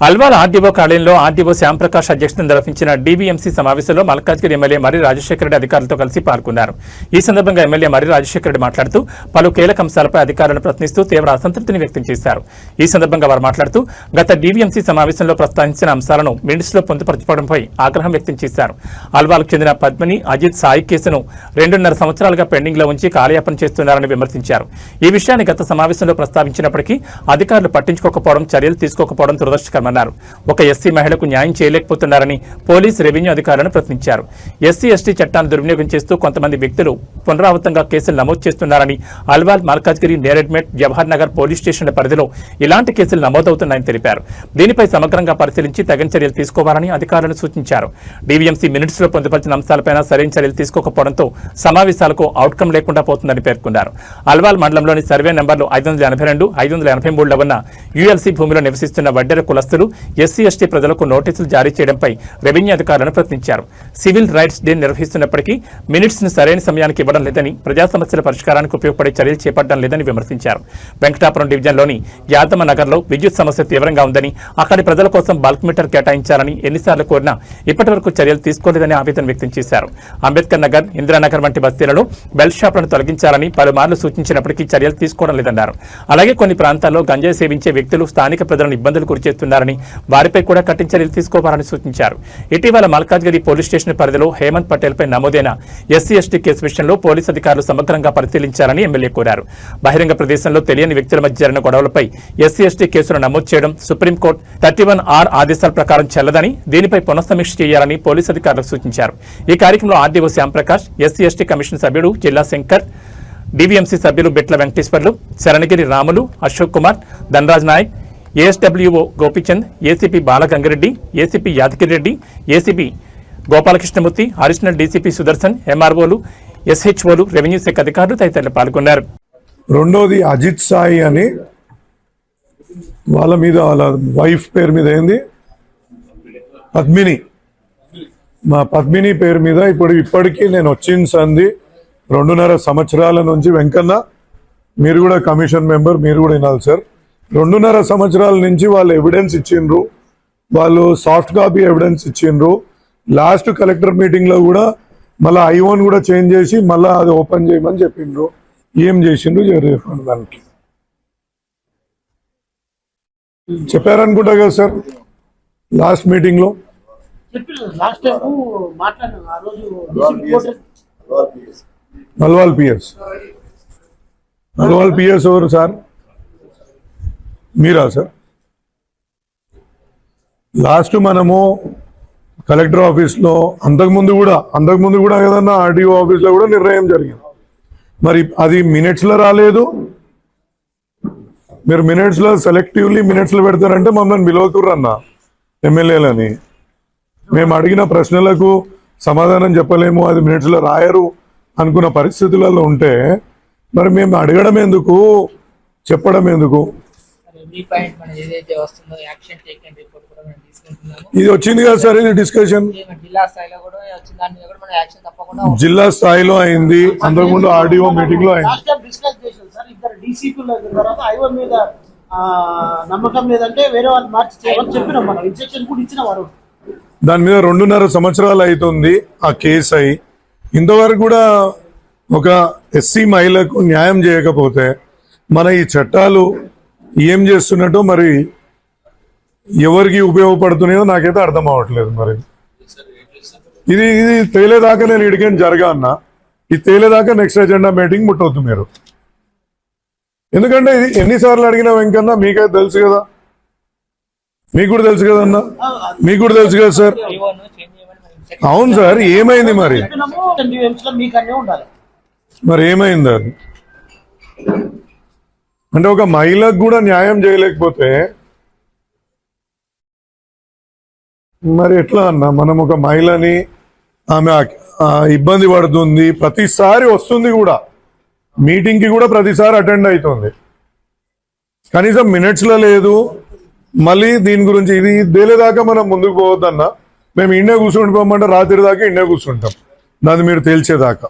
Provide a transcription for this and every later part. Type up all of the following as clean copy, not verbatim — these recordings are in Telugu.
అల్వాల్ ఆర్డీఓ కార్యాలయంలో ఆర్డీఓ శ్యాంప్రకాష్ అధ్యక్షతన నిర్వహించిన డీవీఎంసీ సమావేశంలో మల్కాజ్గిరి ఎమ్మెల్యే మర్రి రాజశేఖర రెడ్డి అధికారులతో కలిసి పాల్గొన్నారు. ఈ సందర్భంగా ఎమ్మెల్యే మర్రి రాజశేఖర రెడ్డి మాట్లాడుతూ పలు కీలక అంశాలపై అధికారులను ప్రశ్నిస్తూ తీవ్ర అసంతృప్తిని వ్యక్తం చేశారు. ఈ సందర్భంగా వారు మాట్లాడుతూ గత డీవీఎంసీ సమావేశంలో ప్రస్తావించిన అంశాలను మినిట్స్ లో పొందుపరచుకోవడంపై ఆగ్రహం వ్యక్తం చేశారు. అల్వాల్కు చెందిన పద్మిని, అజిత్, సాయి కేసును 2.5 సంవత్సరాలుగా పెండింగ్ లో ఉంచి కాలయాపన చేస్తున్నారని విమర్శించారు. ఈ విషయాన్ని గత సమావేశంలో ప్రస్తావించినప్పటికీ అధికారులు పట్టించుకోకపోవడం, చర్యలు తీసుకోకపోవడం దురదృష్టకరం. ఒక ఎస్సీ మహిళకు న్యాయం చేయలేకపోతున్నారని పోలీసు, రెవెన్యూ అధికారులను ప్రశ్నించారు. ఎస్సీ ఎస్టీ చట్టాన్ని దుర్వినియోగం చేస్తూ కొంతమంది వ్యక్తులు పునరావృతంగా కేసులు నమోదు చేస్తున్నారని, అల్వాల్, మల్కాజ్గిరి, నేరెడ్మెట్, జవహర్ నగర్ పోలీస్ స్టేషన్ల పరిధిలో ఇలాంటి కేసులు నమోదవుతున్నాయని తెలిపారు. దీనిపై సమగ్రంగా పరిశీలించి తగిన చర్యలు తీసుకోవాలని అధికారులను సూచించారు. డీవీఎంసీ మినిట్స్ లో పొందుపరిచిన అంశాలపై సరైన చర్యలు తీసుకోకపోవడంతో సమావేశాలకు అవుట్కమ్ లేకుండా పోతుందని పేర్కొన్నారు. అల్వాల్ మండలంలోని సర్వే నెంబర్లు 582, 583లో ఉన్న యూఎల్సీ భూమిలో నివసిస్తున్న వడ్డెర కులస్తులు ఎస్సీ ఎస్టీ ప్రజలకు నోటీసులు జారీ చేయడంపై రెవెన్యూ అధికారులను ప్రశ్నించారు. సివిల్ రైట్స్ డే నిర్వహిస్తున్నప్పటికీ మినిట్స్ ను సరైన సమయానికి ఇవ్వడం లేదని, ప్రజా సమస్యల పరిష్కారానికి ఉపయోగపడే చర్యలు చేపట్టడం లేదని విమర్శించారు. వెంకటాపురం డివిజన్లోని యాదమ్మ నగర్లో విద్యుత్ సమస్య తీవ్రంగా ఉందని, అక్కడి ప్రజల కోసం బల్క్ మీటర్ కేటాయించాలని ఎన్నిసార్లు కోరినా ఇప్పటి వరకు చర్యలు తీసుకోలేదని ఆవేదన వ్యక్తం చేశారు. అంబేద్కర్ నగర్, ఇందిరానగర్ వంటి బస్తీలలో బెల్ట్ షాపులను తొలగించాలని పలుమార్లు సూచించినప్పటికీ చర్యలు తీసుకోవడం లేదన్నారు. అలాగే కొన్ని ప్రాంతాల్లో గంజాయి సేవించే వ్యక్తులు స్థానిక ప్రజలను ఇబ్బందులు గురిచేస్తున్నారని, వారిపై కూడా కఠిన చర్యలు తీసుకోవాలని సూచించారు. ఇటీవల మల్కాజ్గిరి పోలీస్ స్టేషన్ పరిధిలో హేమంత్ పటేల్ పై నమోదైన ఎస్సీ ఎస్టీ కేసు విషయంలో పోలీసు అధికారులు సమగ్రంగా పరిశీలించాలని ఎమ్మెల్యే కోరారు. బహిరంగ ప్రదేశంలో తెలియని వ్యక్తుల మధ్య జరిగిన గొడవలపై ఎస్సీ ఎస్టీ కేసులు నమోదు చేయడం సుప్రీంకోర్టు 31R ఆదేశాల ప్రకారం చెల్లదని, దీనిపై పునఃసమీక్ష చేయాలని పోలీసు అధికారులకు సూచించారు. ఈ కార్యక్రమంలో RDO Shyamprakash, SC ST commission సభ్యుడు జిల్లా శంకర్, డీవీఎంసీ సభ్యులు Bitla Venkateswarlu, Saranagiri Ramulu, Ashok Kumar, Dhanaraj Naik, ASWO Gopichand, ACP Balagangareddy, ACP Yadagireddy, ACP Gopalakrishnamurthy, additional DCP Sudarshan, ఎంఆర్ఓలు, ఎస్హెచ్ఓలు, రెవెన్యూ శాఖ అధికారులు తదితరులు పాల్గొన్నారు. రెండోది అజిత్ సాయి అని వాళ్ళ వైఫ్ పేరు మీద ఏంది పద్మిని, మా పద్మిని పేరు మీద ఇప్పటికీ నేను వచ్చిన సంది 2.5 సంవత్సరాల నుంచి. వెంకన్న మీరు కూడా కమిషన్ మెంబర్, మీరు కూడా వినాలి సార్. 2.5 సంవత్సరాల నుంచి వాళ్ళు ఎవిడెన్స్ ఇచ్చిండ్రు, వాళ్ళు సాఫ్ట్ కాపీ ఎవిడెన్స్ ఇచ్చిండ్రు. లాస్ట్ కలెక్టర్ మీటింగ్ లో కూడా మళ్ళీ I1 కూడా చేంజ్ చేసి మళ్ళీ అది ఓపెన్ చేయమని చెప్పిండ్రు. ఏం చేసిండ్రు చెప్పండి. దానికి చెప్పారనుకుంటా కదా సార్ లాస్ట్ మీటింగ్ లో. అల్వాల్ పిఎస్ ఎవరు సార్? మీరా సార్? లాస్ట్ మనము కలెక్టర్ ఆఫీస్లో అంతకుముందు కూడా ఏదన్నా ఆర్డీఓ ఆఫీస్లో కూడా నిర్ణయం జరిగింది. మరి అది మినిట్స్లో రాలేదు. మీరు మినిట్స్లో సెలెక్టివ్లీ మినిట్స్లో పెడతారంటే మమ్మల్ని విలువకుర్రన్న ఎమ్మెల్యేలని. మేము అడిగిన ప్రశ్నలకు సమాధానం చెప్పలేము, అది మినిట్స్లో రాయరు అనుకున్న పరిస్థితులలో ఉంటే మరి మేము అడగడం ఎందుకు, చెప్పడం ఎందుకు? ఇది వచ్చింది కదా సార్, ఇది డిస్కషన్ జిల్లా స్థాయిలో అయింది, అంతకుముందు ఆర్డీఓ మీటింగ్ లో అయింది. దాని మీద 2.5 సంవత్సరాలు అవుతుంది ఆ కేసు అయి. ఇంతవరకు కూడా ఒక ఎస్సీ మహిళకు న్యాయం చేయకపోతే మన ఈ చట్టాలు ఏం చేస్తున్నట్టు, మరి ఎవరికి ఉపయోగపడుతున్నాయో నాకైతే అర్థం అవ్వట్లేదు. మరి ఇది తేలేదాకా నేను ఇడికేం జరగా అన్నా, ఇది తేలేదాకా నెక్స్ట్ ఎజెండా మీటింగ్ ముట్టవద్దు మీరు. ఎందుకంటే ఇది ఎన్నిసార్లు అడిగినా వెంకన్న మీకైతే తెలుసు కదా, మీకు కూడా తెలుసు కదన్నా, మీకు కూడా తెలుసు కదా సార్. అవును సార్, ఏమైంది మరి ఏమైంది అది? అంటే ఒక మహిళకు కూడా న్యాయం చేయలేకపోతే మరి ఎట్లా అన్నా? మనం ఒక మహిళని, ఆమె ఇబ్బంది పడుతుంది, ప్రతిసారి వస్తుంది కూడా మీటింగ్కి కూడా ప్రతిసారి అటెండ్ అవుతుంది, కనీసం మినిట్స్లో లేదు. మళ్ళీ దీని గురించి ఇది తేలేదాకా మనం ముందుకు పోవద్దన్నా. మేము ఇండే కూర్చుండిపోమంటే రాత్రి దాకా ఇండే కూర్చుంటాం, దాన్ని మీరు తేల్చేదాకా.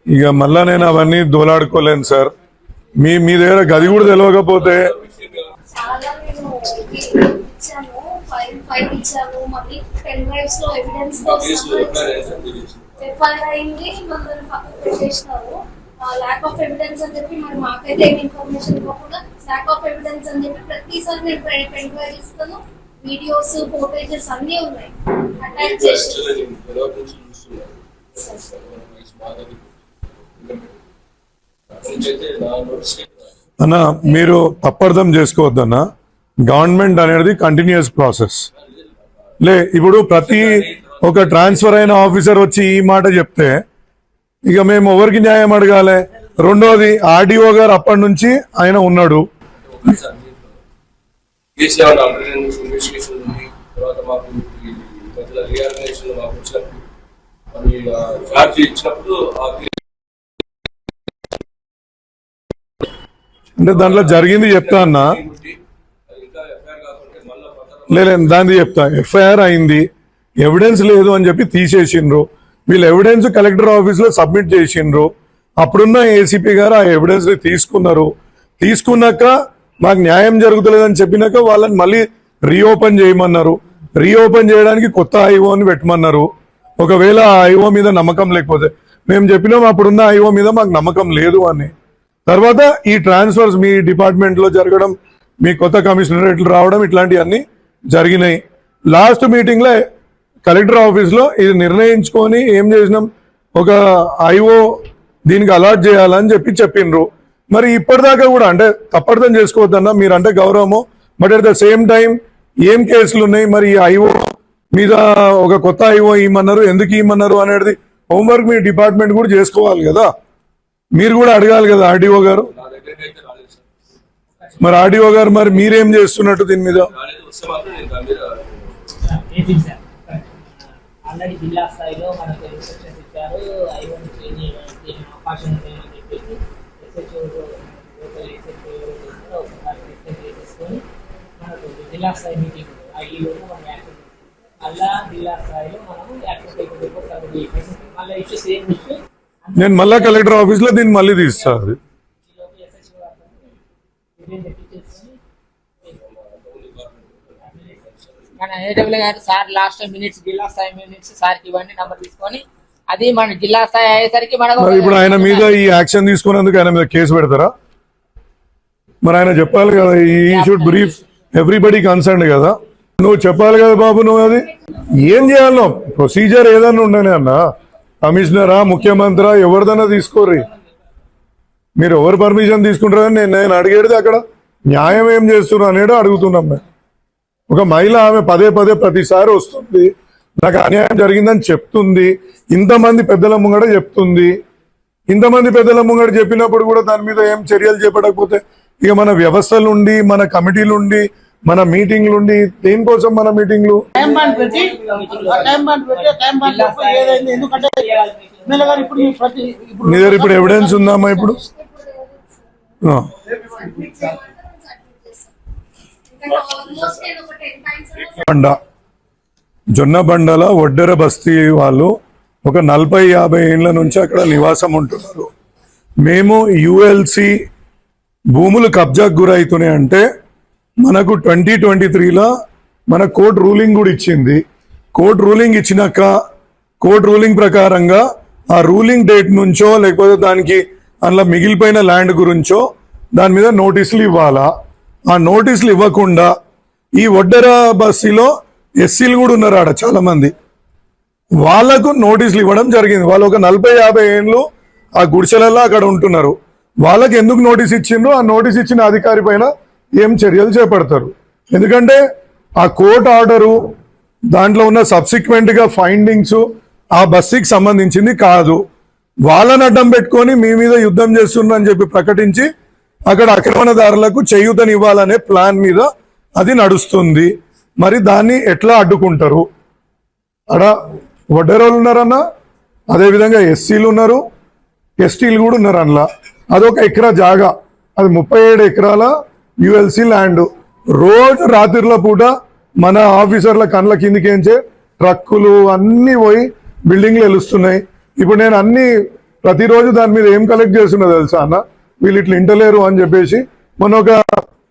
ఇక మళ్ళా నేను అవన్నీ దోలాడుకోలేను సార్. మీ దగ్గర గది కూడా తెలియకపోతే చాలా నేను ఇచ్చాను, ఫైల్ ఇచ్చాను, మళ్ళీ పెన్ డ్రైవ్స్ లో ఎవిడెన్స్ ఎఫ్ఐఆర్ అయింది, మమ్మల్ని పక్కన పెట్టేసినారు. ల్యాక్ ఆఫ్ ఎవిడెన్స్ అని చెప్పి మరి మాకైతే ఏమి ఇన్ఫర్మేషన్ ఇవ్వకుండా ల్యాక్ ఆఫ్ ఎవిడెన్స్ అని చెప్పి ప్రతిసారి నేను పెన్ డ్రైవ్ ఇస్తాను, వీడియోస్ ఫోటేజెస్ అన్నీ ఉన్నాయి అటాచ్ చేసి. అన్న మీరు తప్పర్థం చేసుకోవద్దన్న, గవర్నమెంట్ అనేది కంటిన్యూస్ ప్రాసెస్. ఇప్పుడు ప్రతి ఒక ట్రాన్స్ఫర్ అయిన ఆఫీసర్ వచ్చి ఈ మాట చెప్తే ఇక మేము ఎవరికి న్యాయం అడగాలి? రెండోది ఆర్డీఓ గారు అప్పటి నుంచి ఆయన ఉన్నాడు. అంటే దాంట్లో జరిగింది చెప్తా అన్న, లేదు దాన్ని చెప్తా. ఎఫ్ఐఆర్ అయింది, ఎవిడెన్స్ లేదు అని చెప్పి తీసేసిండ్రు. వీళ్ళు ఎవిడెన్స్ కలెక్టర్ ఆఫీస్ లో సబ్మిట్ చేసిండ్రు. అప్పుడున్న ఏసీపీ గారు ఆ ఎవిడెన్స్ తీసుకున్నారు. తీసుకున్నాక మాకు న్యాయం జరుగుతలేదని చెప్పినాక వాళ్ళని మళ్ళీ రీఓపెన్ చేయమన్నారు. రీఓపెన్ చేయడానికి కొత్త ఐఓని పెట్టమన్నారు. ఒకవేళ ఆ ఐఓ మీద నమ్మకం లేకపోతే మేము చెప్పినాం అప్పుడున్న ఐఓ మీద మాకు నమ్మకం లేదు అని. తర్వాత ఈ ట్రాన్స్ఫర్స్ మీ డిపార్ట్మెంట్ లో జరగడం, మీ కొత్త కమిషనరేట్లు రావడం, ఇట్లాంటివన్నీ జరిగినాయి. లాస్ట్ మీటింగ్ లో కలెక్టర్ ఆఫీస్ లో ఇది నిర్ణయించుకొని ఏం చేసినాం, ఒక ఐఓ దీనికి అలాట్ చేయాలని చెప్పిండ్రు. మరి ఇప్పటిదాకా కూడా అంటే తప్పర్థం చేసుకోవద్దన్నా, మీరంటే గౌరవము, but at the same time ఏం కేసులు ఉన్నాయి, మరి ఈ ఐఓ మీద ఒక కొత్త ఐఓ ఇమ్మన్నారు, ఎందుకు ఇమ్మన్నారు అనేది హోంవర్క్ మీ డిపార్ట్మెంట్ కూడా చేసుకోవాలి కదా. మీరు కూడా అడగాలి కదా ఆర్డీఓ గారు. మరి ఆర్డీఓ గారు మరి మీరేం చేస్తున్నట్టు దీని మీద? ఆల్రెడీ జిల్లా స్థాయిలో మనకు ఇన్స్ట్రక్షన్స్ ఇచ్చారు, ఐఓని చేంజ్ చేయడానికి అవకాశం ఉందని చెప్పేసి ఎస్హెచ్ఓ లోకల్ ఎస్హెచ్ఓ ఒకసారి డిస్కస్ చేసేసుకొని మనకు జిల్లా స్థాయి మీటింగ్ ఈ రోజు మనం యాక్సెప్ట్ మళ్ళా జిల్లా స్థాయిలో మనం యాక్సెప్ట్ అయిపోతే మళ్ళీ ఇష్యూ సేమ్ ఇష్యూ నేను మళ్ళా కలెక్టర్ ఆఫీస్ లో దీన్ని మళ్ళీ తీస్తాను. ఎస్హెచ్ఓ తెప్పించేసుకొని ఏడబ్ల్యూ గారు సార్ లాస్ట్ మినిట్స్ జిల్లా స్థాయి మినిట్స్ సార్కి ఇవ్వండి నంబర్ తీసుకొని, అది మన జిల్లా స్థాయి అయ్యేసరికి మనకు ఇప్పుడు ఆయన మీద ఈ యాక్షన్ తీసుకున్నందుకు ఆయన మీద కేసు పెడతారా? మరి ఆయన చెప్పాలి కదా, ఈ షుడ్ బ్రీఫ్ ఎవ్రీబడి కన్సర్న్ కదా. నువ్వు చెప్పాలి కదా బాబు, నువ్వు అది ఏం చేయాలో ప్రొసీజర్ ఏదన్నా ఉండని అన్న, కమిషనరా ముఖ్యమంత్రి ఎవరిదన్నా తీసుకోర్రి, మీరు ఎవరు పర్మిషన్ తీసుకుంటారని నేను అడిగేది అక్కడ న్యాయం ఏం చేస్తున్నారు అనేది అడుగుతున్నాం మేము. ఒక మహిళ ఆమె పదే పదే ప్రతిసారి వస్తుంది, నాకు అన్యాయం జరిగిందని చెప్తుంది, ఇంతమంది పెద్దల ముంగడ చెప్తుంది. ఇంతమంది పెద్దల ముంగడ చెప్పినప్పుడు కూడా దాని మీద ఏం చర్యలు చేపట్టకపోతే ఇక మన వ్యవస్థలుండి, మన కమిటీలుండి, మన మీటింగ్లుండి, దేనికోసం మన మీటింగ్లు? నీ దగ్గర ఇప్పుడు ఎవిడెన్స్ ఉందామా? ఇప్పుడు జొన్నబండల ఒడ్డెర బస్తీ వాళ్ళు ఒక 40-50 ఏళ్ల నుంచి అక్కడ నివాసం ఉంటున్నారు. మేము యుఎల్సి భూములు కబ్జాకు గురవుతున్నాయి అంటే మనకు 2023లో మన కోర్టు రూలింగ్ కూడా ఇచ్చింది. కోర్టు రూలింగ్ ఇచ్చినాక కోర్టు రూలింగ్ ప్రకారంగా ఆ రూలింగ్ డేట్ నుంచో లేకపోతే దానికి అందులో మిగిలిపోయిన ల్యాండ్ గురించో దాని మీద నోటీసులు ఇవ్వాలా. ఆ నోటీసులు ఇవ్వకుండా ఈ ఒడ్డెర బస్తీలో ఎస్సీలు కూడా ఉన్నారు ఆడ చాలా మంది, వాళ్లకు నోటీసులు ఇవ్వడం జరిగింది. వాళ్ళు ఒక 40-50 ఏళ్ళు ఆ గుడిసెలలో అక్కడ ఉంటున్నారు. వాళ్ళకి ఎందుకు నోటీస్ ఇచ్చిండ్రు, ఆ నోటీస్ ఇచ్చిన అధికారి పైన ఏం చర్యలు చేపడతారు? ఎందుకంటే ఆ కోర్టు ఆర్డరు దాంట్లో ఉన్న సబ్సిక్వెంట్ గా ఫైండింగ్స్ ఆ బస్తీకి సంబంధించింది కాదు. వాళ్ళని అడ్డం పెట్టుకొని మీ మీద యుద్ధం చేస్తున్నారని చెప్పి ప్రకటించి అక్కడ ఆక్రమణదారులకు చేయూతనివ్వాలనే ప్లాన్ మీద అది నడుస్తుంది. మరి దాన్ని ఎట్లా అడ్డుకుంటారు? అక్కడ వడ్డేరోళ్ళు ఉన్నారన్న, అదేవిధంగా ఎస్సీలు ఉన్నారు, ఎస్టీలు కూడా ఉన్నారు. అందులో అదొక ఎకరా జాగా, అది 37 ఎకరాల యుఎల్సి ల్యాండ్. రోజు రాత్రిల పూట మన ఆఫీసర్ల కండ్ల కిందికేంచే ట్రక్కులు అన్నీ పోయి బిల్డింగ్లు వెలుస్తున్నాయి. ఇప్పుడు నేను అన్ని ప్రతిరోజు దాని మీద ఏం కలెక్ట్ చేస్తున్నా తెలుసా అన్న, వీళ్ళు ఇట్లా ఇంటలేరు అని చెప్పేసి మొన్న ఒక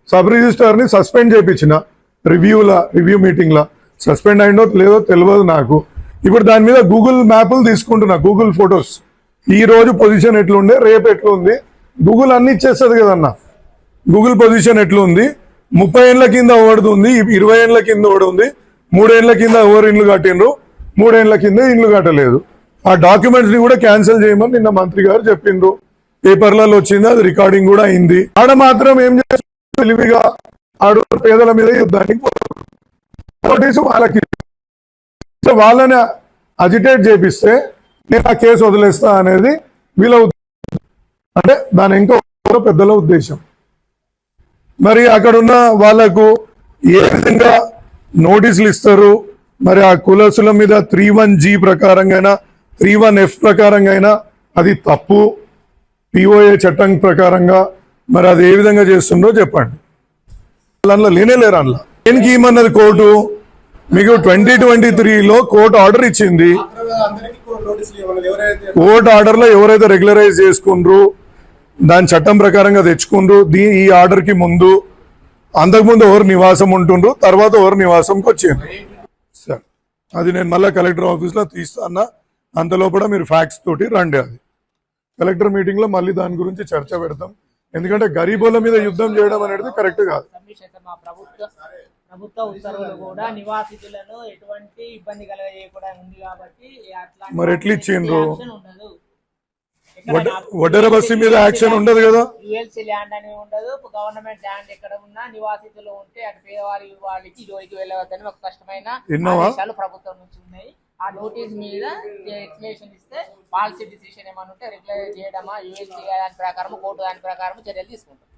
సబ్ రిజిస్టర్ ని సస్పెండ్ చేయించిన రివ్యూ మీటింగ్ లా. సస్పెండ్ అయిందో లేదో తెలియదు నాకు. ఇప్పుడు దాని మీద గూగుల్ మ్యాప్లు తీసుకుంటున్నా, గూగుల్ ఫొటోస్. ఈ రోజు పొజిషన్ ఎట్లుండే, రేపు ఎట్లుంది, గూగుల్ అన్ని ఇచ్చేస్తుంది కదన్న. గూగుల్ పొజిషన్ ఎట్లుంది, 30 ఏళ్ల కింద ఓడుతుంది, 20 ఏళ్ల కింద ఓడుంది, 3 ఏళ్ల కింద ఎవరు ఇండ్లు కట్టిండ్రు, 3 ఏళ్ల కింద ఇండ్లు కట్టలేదు. ఆ డాక్యుమెంట్స్ ని కూడా క్యాన్సిల్ చేయమని నిన్న మంత్రి గారు చెప్పిండ్రు. పేపర్లలో వచ్చింది, అది రికార్డింగ్ కూడా అయింది. ఆడ మాత్రం ఏం చేస్తారు, తెలివిగా ఆడు పేదల మీద యుద్ధానికి నోటీసు వాళ్ళకి వాళ్ళని అజిటేట్ చేపిస్తే నేను ఆ కేసు వదిలేస్తా అనేది వీళ్ళ అంటే దాని ఇంకో పెద్దల ఉద్దేశం. మరి అక్కడ ఉన్న వాళ్లకు ఏ విధంగా నోటీసులు ఇస్తారు, మరి ఆ కులసుల మీద 31G ప్రకారంగా 31F ప్రకారంగా అది తప్పు, POA చట్టం ప్రకారంగా మరి అది ఏ విధంగా చేస్తుందో చెప్పండి. అందులో లేరు. అందులో దేనికి ఏమన్నది కోర్టు, మీకు 2023లో కోర్టు ఆర్డర్ ఇచ్చింది. కోర్టు ఆర్డర్ లో ఎవరైతే రెగ్యులరైజ్ చేసుకుండ్రు, దాని చట్టం ప్రకారంగా తెచ్చుకుండ్రు, ఈ ఆర్డర్ కి ముందు అంతకుముందు ఎవరు నివాసం ఉంటుండ్రు, తర్వాత ఎవరు నివాసంకి వచ్చిండ్రు. సార్ అది నేను మళ్ళీ కలెక్టర్ ఆఫీస్ లో తీస్తాను. అంతలోపల మీరు ఫ్యాక్ట్స్ తోటి రండి. అది కలెక్టర్ మీటింగ్ లో మళ్ళీ దాని గురించి చర్చ పెడతాం. ఎందుకంటే గరీబుల మీద యుద్ధం చేయడం అనేది కరెక్ట్ కాదు. మా ప్రభుత్వ ఉత్తర్వులు కూడా నివాసితులను ఎటువంటి ఇబ్బంది కలగజేయకుండా ఉంది కాబట్టి మరి ఎట్లా ఇచ్చిండ్రు, వడ్డెర బస్సు మీద యాక్షన్ ఉండదు కదా, యుఎల్సి ల్యాండ్ అని ఉండదు, గవర్నమెంట్ ల్యాండ్ ఎక్కడ ఉన్నా నివాసితులు ఉంటే అటు పేదవారి వాళ్ళకి జోలికి వెళ్ళవద్దని ఒక కష్టమైన ఆదేశాలు ప్రభుత్వం నుంచి ఉన్నాయి. ఆ నోటీస్ మీద ఎక్స్ప్లెనేషన్ ఇస్తే పాలసీ డిసిషన్ ఏమన్నా ఉంటే రెగ్యులర్ చేయడమా, యుఎల్సి దాని ప్రకారం కోర్టు దాని ప్రకారం చర్యలు తీసుకుంటాం.